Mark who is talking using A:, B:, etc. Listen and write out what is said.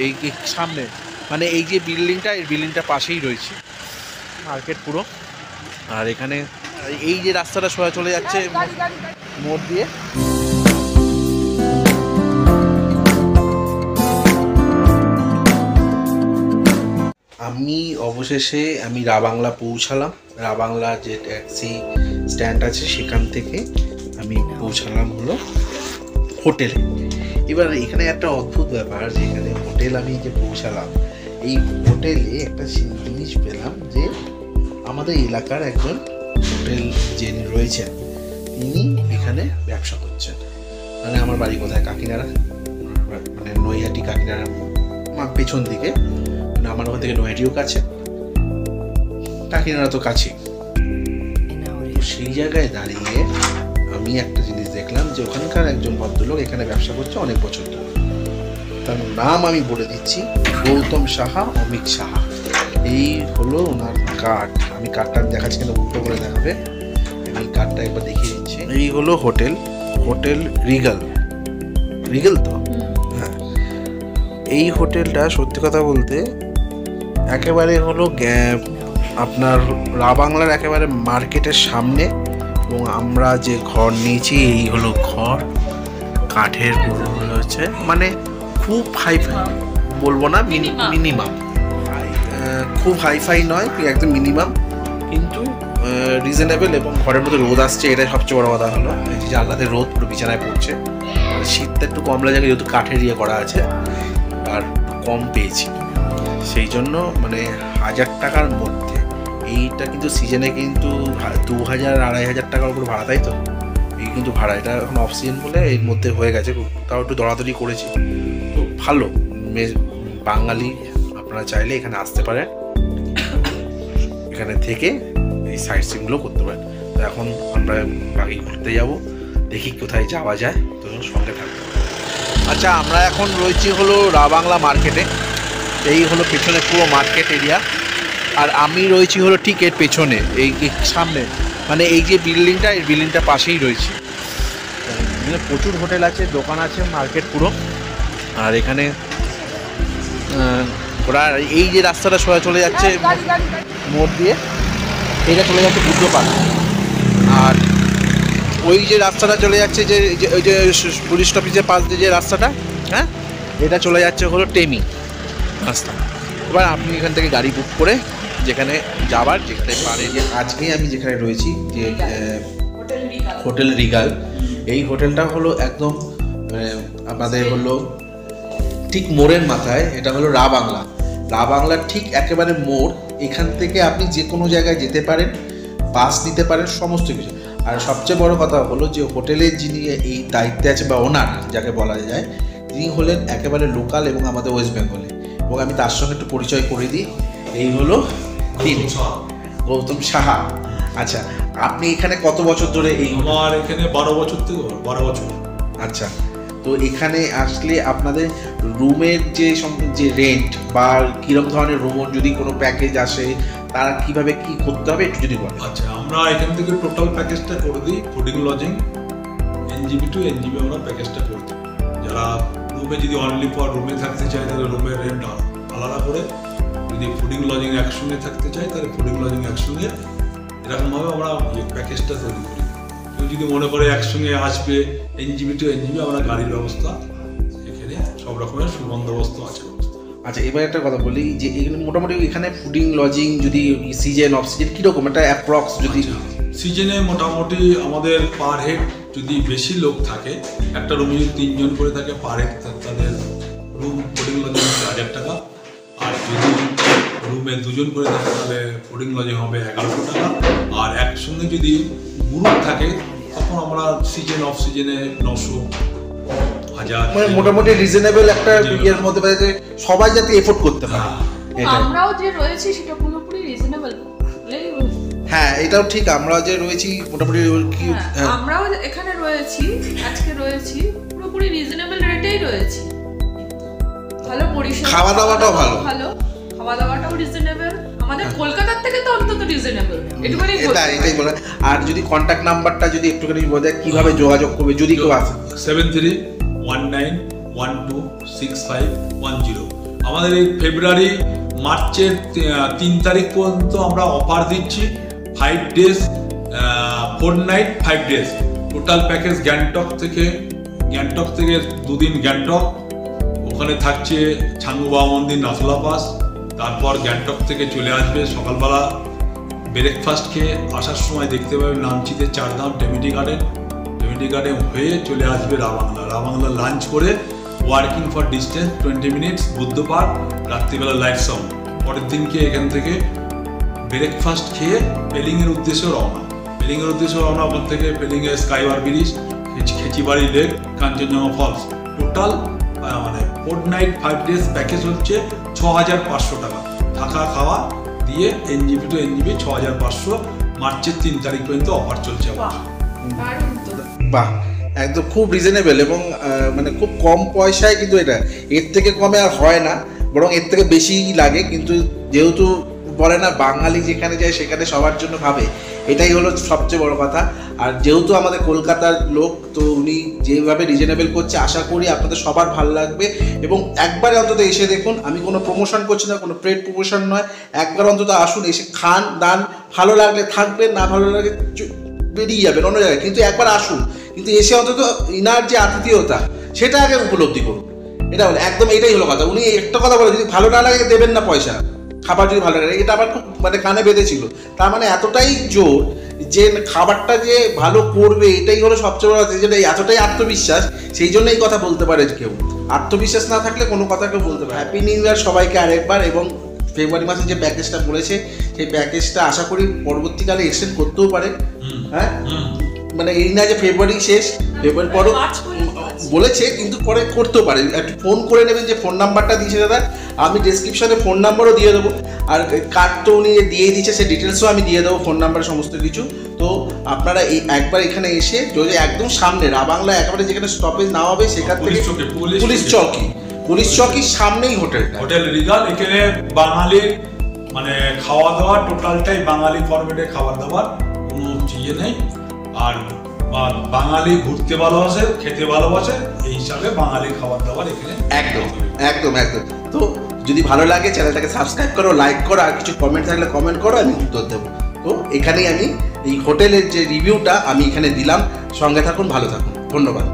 A: এই সামনে মানে এই যে বিল্ডিংটা, এই বিল্ডিংটা পাশেই রয়েছে মার্কেট পুরো। আর এখানে এই যে রাস্তাটা সোজা চলে যাচ্ছে মোড় দিয়ে। আমি অবশেষে রাবাংলা পৌঁছালাম। রাবাংলা যে ট্যাক্সি স্ট্যান্ড আছে সেখান থেকে আমি পৌঁছালাম হলো হোটেলে। এবার এখানে একটা অদ্ভুত ব্যাপার যে এখানে হোটেল আমি যে পৌঁছালাম, এই হোটেলে একটা জিনিস পেলাম যে আমাদের এলাকার একজন হোটেল যিনি রয়েছেন তিনি এখানে ব্যবসা করছেন। মানে আমার বাড়ি কোথায়, কাকিনাড়া, মানে নৈহাটি কাকিনাড়া পেছন দিকে। মানে আমার ওখান থেকে নৈহাটিও কাছে, কাকিনাড়া তো কাছে। সেই জায়গায় দাঁড়িয়ে আমি একটা জিনিস দেখলাম যে ওখানকার একজন ভদ্রলোক এখানে ব্যবসা করছে অনেক বছর ধরে। তার নাম আমি বলে দিচ্ছি, গৌতম সাহা, অমিত সাহা। এই হলো ওনার কার্ড। আমি কার্ডটা দেখাচ্ছি, কিন্তু উল্টো করে দেখাবে। আমি কার্ডটা একবার দেখিয়ে দিচ্ছি। এই হলো হোটেল, হোটেল রিগাল। রিগাল তো হ্যাঁ। এই হোটেলটা সত্যি কথা বলতে একেবারে হলো আপনার রাবাংলার একেবারে মার্কেটের সামনে। এবং আমরা যে ঘর নিয়েছি এই হলো ঘর, কাঠের পুরো হচ্ছে, মানে খুব হাইফাই বলবো না, মিনিমাম, খুব হাইফাই নয়, একদম মিনিমাম, কিন্তু রিজনেবল। এবং ঘরের মধ্যে রোদ আসছে, এটাই সবচেয়ে বড় কথা হলো। এই যে জানলাতে রোদ পুরো বিছানায় পড়ছে। শীতটা একটু কম লাগে যেহেতু কাঠের ইয়ে করা আছে, আর কম পেয়েছি সেই জন্য। মানে 1000 টাকার মধ্যে এইটা, কিন্তু সিজনে কিন্তু 2000-2500 টাকার উপর ভাড়া, তাই তো? এই কিন্তু ভাড়া, এটা এখন অফ সিজন বলে এর মধ্যে হয়ে গেছে। তাও একটু দরাদরি করেছি, তো ভালো বাঙালি। আপনারা চাইলে এখানে আসতে পারেন, এখানে থেকে এই সাইট সিনগুলো করতে পারেন। তো এখন আমরা বাকি ঘুরতে যাব, দেখি কোথায় যাওয়া যায়, তো সঙ্গে থাকবো। আচ্ছা, আমরা এখন রয়েছি হলো রাবাংলা মার্কেটে। এই হলো পেছনে পুরো মার্কেট এরিয়া, আর আমি রয়েছি হলো ঠিক এর পেছনে, এই সামনে মানে এই যে বিল্ডিংটা, এই বিল্ডিংটা পাশেই রয়েছে। এখানে প্রচুর হোটেল আছে, দোকান আছে, মার্কেট পুরো। আর এখানে ওরা এই যে রাস্তাটা সোজা চলে যাচ্ছে মোড় দিয়ে, এইটা চলে যাচ্ছে বুদ্ধ পার্ক। আর ওই যে রাস্তাটা চলে যাচ্ছে যে ওই যে পুলিশ অফিসের পাশ দিয়ে যে রাস্তাটা, হ্যাঁ, এটা চলে যাচ্ছে হলো টেমি রাস্তা। এবার আপনি এখান থেকে গাড়ি বুক করে যেখানে যাবার, যেখানে পারে। যে আজকে আমি যেখানে রয়েছি যে হোটেল রিগাল, এই হোটেলটা হলো একদম আমাদের হলো ঠিক মোড়ের মাথায়। এটা হলো রাবাংলা, রাবাংলার ঠিক একেবারে মোড়। এখান থেকে আপনি যে কোনো জায়গায় যেতে পারেন, বাস নিতে পারেন, সমস্ত কিছু। আর সবচেয়ে বড় কথা হলো যে হোটেলের যিনি এই দায়িত্বে আছে বা ওনার যাকে বলা যায়, তিনি হলেন একেবারে লোকাল এবং আমাদের ওয়েস্ট বেঙ্গলে। এবং আমি তার সঙ্গে একটু পরিচয় করে দিই। এই হলো গৌতম সাহা। আচ্ছা, আপনি এখানে কত বছর ধরে? এই
B: আমার এখানে 12 বছর থেকে 12 বছর।
A: আচ্ছা, তো এখানে আসলে আপনাদের রুমের যে রেন্ট বা কিরকম ধরনের রুম, যদি কোনো প্যাকেজ আসে, তারা কিভাবে কি করতে হবে একটু যদি বলেন।
B: আচ্ছা, আমরা এখান থেকে টোটাল প্যাকেজটা করে দিই। Fooding lodging NGB to NGB আমরা প্যাকেজটা করে দিই। যারা রুমে যদি অনলি ফর রুমে থাকতে চায় তাহলে রুমের রেন্ট আলাদা করে, যদি ফুডিং লজিং একসঙ্গে থাকতে চায় তাহলে ফুডিং লজিং একসঙ্গে, এরকমভাবে আমরা প্যাকেজটা তৈরি করি। কেউ যদি মনে করে একসঙ্গে আসবে NGB টু NGB, আমরা গাড়ির ব্যবস্থা এখানে সব রকমের সুবন্দোবস্ত আছে।
A: আচ্ছা, এবার একটা কথা বলি যে এখানে মোটামুটি এখানে ফুডিং লজিং যদি সিজন অফ সিজন কীরকম একটা অ্যাপ্রক্স? যদি
B: সিজনে মোটামুটি আমাদের পার হেড যদি বেশি লোক থাকে, একটা রুমে যদি 3 জন করে থাকে, পার হেড তাদের রুম ফুডিং লজিং 1000 টাকা। আর যদি রুমে 2 জন করে থাকে তাহলে ফুডিং লজিং হবে 1100 টাকা। আর একসঙ্গে যদি গ্রুপ থাকে তখন আমরা সিজন অফ সিজনে 900, 1000,
A: মানে মোটামুটি রিজনেবল একটা ইয়ের মধ্যে, যে সবাই যাতে এফোর্ড করতে পারে।
C: আমরাও যে রয়েছি সেটা পুরোপুরি রিজনেবল।
A: হ্যাঁ, এটাও ঠিক। আমরা যে রয়েছি মোটামুটি কি,
C: আমরাও এখানে রয়েছি, আজকে রয়েছি পুরোপুরি রিজনেবল রেটেই রয়েছি। ভালো পরিষেবা,
A: খাওয়া দাওয়াটাও ভালো,
C: খাওয়া দাওয়াটাও রিজনেবল। আমাদের কলকাতার থেকে তো অন্তত রিজনেবল, এটাই
A: বলে। আর যদি কন্টাক্ট নাম্বারটা যদি একটুখানি বলে কিভাবে যোগাযোগ করবে যদি কেউ আসে?
B: 7319126510। আমাদের এই ফেব্রুয়ারি মার্চের 3 তারিখ পর্যন্ত আমরা অফার দিচ্ছি 5 days 4 night 5 days total package. Gangtok থেকে 2 দিন গ্যাংটক, ওখানে থাকছে ছাঙ্গু বাবা মন্দির, নাথুলা পাস। তারপর গ্যাংটক থেকে চলে আসবে সকালবেলা ব্রেকফাস্ট খেয়ে আসার সময় দেখতে পাবে নামচিতে 4 ধাম টেমিটি গার্ডেন হয়ে চলে আসবে রাবাংলা লাঞ্চ করে working for distance 20 minutes Buddha park, রাত্রিবেলা লাইট সাউন্ড। পরের দিনকে এখান থেকে ব্রেকফাস্ট খেয়ে পেলিংয়ের উদ্দেশ্যে রওনা। ওখান থেকে পেলিংয়ের skywalk bridge, Khecheopalri lake, Kanchenjunga falls. Total মানে 4 নাইট 5 ডেজ প্যাকেজ হচ্ছে 6500 টাকা, থাকা খাওয়া দিয়ে এনজিপি টু এনজিপি 6500। মার্চের 3 তারিখ পর্যন্ত অফার চলছে।
A: বাহ, একদম খুব রিজনেবল এবং মানে খুব কম পয়সায়, কিন্তু এটা এর থেকে কমে আর হয় না, বরং এর থেকে বেশিই লাগে। কিন্তু যেহেতু বলে না বাঙালি যেখানে যায় সেখানে সবার জন্য ভাবে, এটাই হলো সবচেয়ে বড় কথা। আর যেহেতু আমাদের কলকাতার লোক, তো উনি যেভাবে রিজনেবল করছে, আশা করি আপনাদের সবার ভালো লাগবে। এবং একবারে অন্তত এসে দেখুন, আমি কোনো প্রমোশন করছি না, কোনো পেড প্রমোশন নয়, একবার অন্তত আসুন, এসে খান দান, ভালো লাগলে থাকবেন, না ভালো লাগে বেরিয়ে যাবেন অন্য জায়গায়, কিন্তু একবার আসুন, কিন্তু এসে অন্তত ইনার যে আতিথেয়তা সেটা আগে উপলব্ধি করুন। এটা হলো একদম, এটাই হলো কথা। উনি একটা কথা বলে, যদি ভালো না লাগে দেবেন না পয়সা, খাবার যদি ভালো লাগে। এটা আবার খুব মানে কানে বেঁধেছিল। তার মানে এতটাই জোর যে খাবারটা যে ভালো করবে, এটাই হলো সবচেয়ে বড় কথা। যেটা এতটাই আত্মবিশ্বাস, সেই জন্য এই কথা বলতে পারে কেউ। আত্মবিশ্বাস না থাকলে কোনো কথা কেউ বলতে পারে। হ্যাপি নিউ ইয়ার সবাইকে আরেকবার। এবং ফেব্রুয়ারি মাসে যে প্যাকেজটা বলেছে, সেই প্যাকেজটা আশা করি পরবর্তীকালে এক্সটেন্ড করতেও পারে। হ্যাঁ, মানে এই না যে ফেব্রুয়ারি শেষ, ফেব্রুয়ারি পরও বলেছে, কিন্তু পরে করতেও পারে। একটু ফোন করে নেবেন, যে ফোন নাম্বারটা দিয়েছে দাদা, আমি ডেসক্রিপশনে ফোন নাম্বারও দিয়ে দেবো, আর কার্ড তো উনি দিয়ে দিচ্ছে, সেই ডিটেলসও আমি দিয়ে দেবো, ফোন নাম্বার সমস্ত কিছু। তো আপনারা এই একবার এখানে এসে, যদি একদম সামনে রাবাংলা একেবারে যেখানে স্টপেজ নামাবে সেখান থেকে পুলিশ চৌকির সামনেই হোটেল
B: রিগাল। এখানে বাঙালির মানে খাওয়া দাওয়া টোটালটাই বাঙালি ফরম্যাটে খাবার দাবার, কোনো ইয়ে নেই। আর বাঙালি ঘুরতে ভালোবাসে, খেতে ভালোবাসে, এই হিসাবে বাঙালি খাবার দাবার এখানে একদম।
A: তো যদি ভালো লাগে চ্যানেলটাকে সাবস্ক্রাইব করো, লাইক করো, আর কিছু কমেন্ট থাকলে কমেন্ট করো, আমি উত্তর দেবো। তো এখানেই আমি এই হোটেলের যে রিভিউটা আমি এখানে দিলাম। সঙ্গে থাকুন, ভালো থাকুন, ধন্যবাদ।